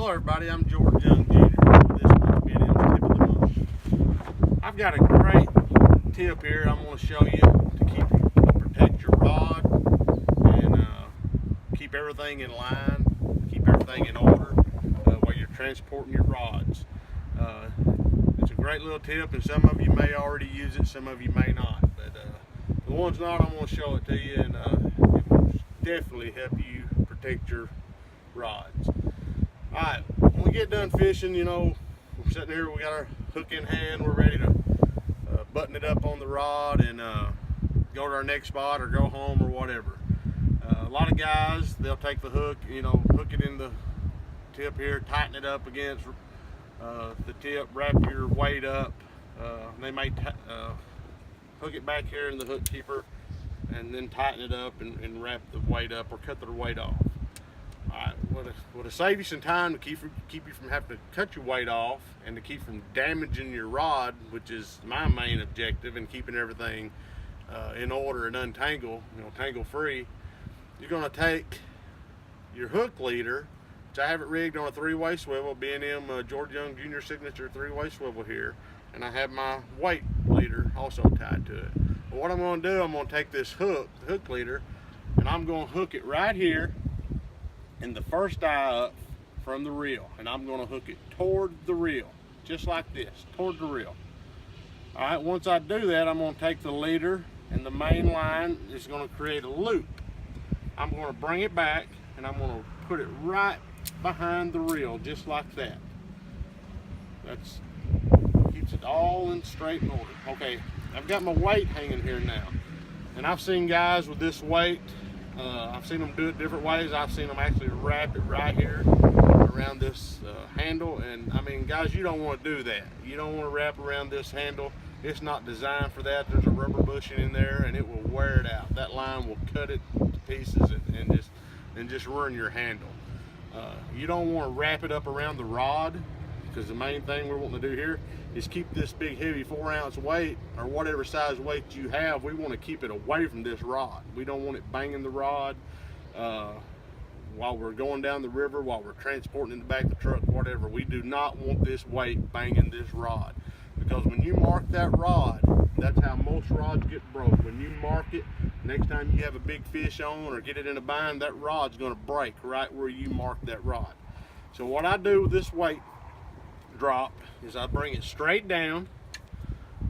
Hello everybody, I'm George Young Jr. This month's BNM's Tip of the Month. I've got a great tip here I'm going to show you to protect your rod and keep everything in line, keep everything in order while you're transporting your rods. It's a great little tip, and some of you may already use it, some of you may not, but the ones not, I'm going to show it to you, and it will definitely help you protect your rods. Alright, when we get done fishing, you know, we're sitting here, we got our hook in hand, we're ready to button it up on the rod and go to our next spot or go home or whatever. A lot of guys, they'll take the hook, you know, hook it in the tip here, tighten it up against the tip, wrap your weight up. They may hook it back here in the hook keeper and then tighten it up and wrap the weight up or cut their weight off. Alright, well, to save you some time, to keep you from having to cut your weight off and to keep from damaging your rod, which is my main objective in keeping everything in order and untangle, you know, tangle free, you're going to take your hook leader, which I have it rigged on a 3-way swivel, B&M George Young Jr. signature 3-way swivel here, and I have my weight leader also tied to it. But what I'm going to do, I'm going to take this hook leader, and I'm going to hook it right here in the first eye up from the reel, and I'm going to hook it toward the reel, just like this, toward the reel. All right, once I do that, I'm going to take the leader, and the main line is going to create a loop. I'm going to bring it back, and I'm going to put it right behind the reel, just like that. That's keeps it all in straight order. Okay, I've got my weight hanging here now, and I've seen guys with this weight. I've seen them do it different ways. I've seen them actually wrap it right here around this handle, and I mean, guys, you don't want to do that. You don't want to wrap around this handle. It's not designed for that. There's a rubber bushing in there, and it will wear it out. That line will cut it to pieces and just ruin your handle. You don't want to wrap it up around the rod, because the main thing we're wanting to do here is keep this big heavy 4-ounce weight or whatever size weight you have. We want to keep it away from this rod. We don't want it banging the rod while we're going down the river, while we're transporting in the back of the truck, whatever. We do not want this weight banging this rod, because when you mark that rod, that's how most rods get broke. When you mark it, next time you have a big fish on or get it in a bind, that rod's going to break right where you mark that rod. So what I do with this weight drop is I bring it straight down,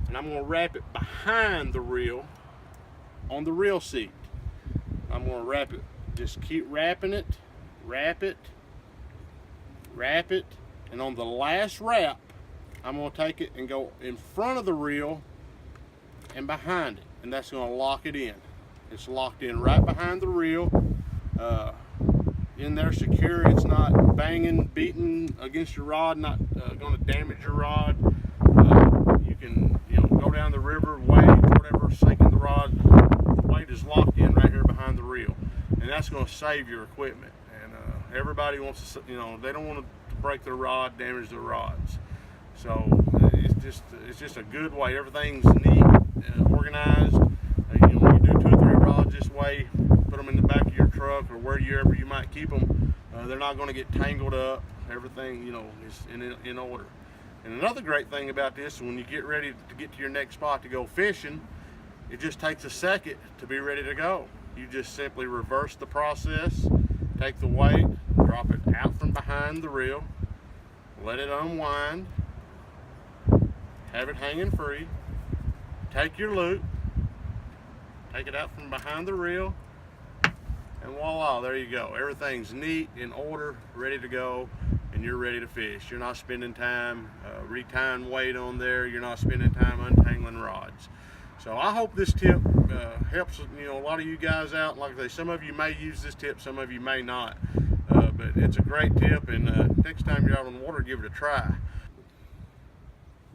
and I'm going to wrap it behind the reel on the reel seat. I'm going to wrap it, just keep wrapping it, wrap it, and on the last wrap, I'm going to take it and go in front of the reel and behind it, and that's going to lock it in. It's locked in right behind the reel, in there secure. It's not banging, beating against your rod, not going to damage your rod. You can, you know, go down the river, wade, whatever, sinking the rod. The weight is locked in right here behind the reel, and that's going to save your equipment. And everybody wants to, you know, they don't want to break their rod, damage their rods. So it's just a good way. Everything's neat, organized. You know, when you do 2 or 3 rods this way, put them in the back of your truck or wherever you might keep them. They're not going to get tangled up. Everything, you know, is in order. And another great thing about this, when you get ready to get to your next spot to go fishing, it just takes a second to be ready to go. You just simply reverse the process, take the weight, drop it out from behind the reel, let it unwind, have it hanging free, take your loop, take it out from behind the reel, and voila, there you go. Everything's neat, in order, ready to go, and you're ready to fish. You're not spending time retying weight on there. You're not spending time untangling rods. So I hope this tip helps, you know, a lot of you guys out. Like I say, some of you may use this tip, some of you may not. But it's a great tip, and next time you're out on the water, give it a try.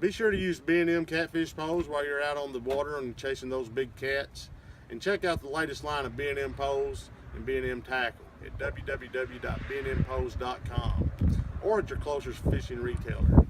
Be sure to use B&M catfish poles while you're out on the water and chasing those big cats. And check out the latest line of B&M poles and B&M tackle at www.bnmpoles.com or at your closest fishing retailer.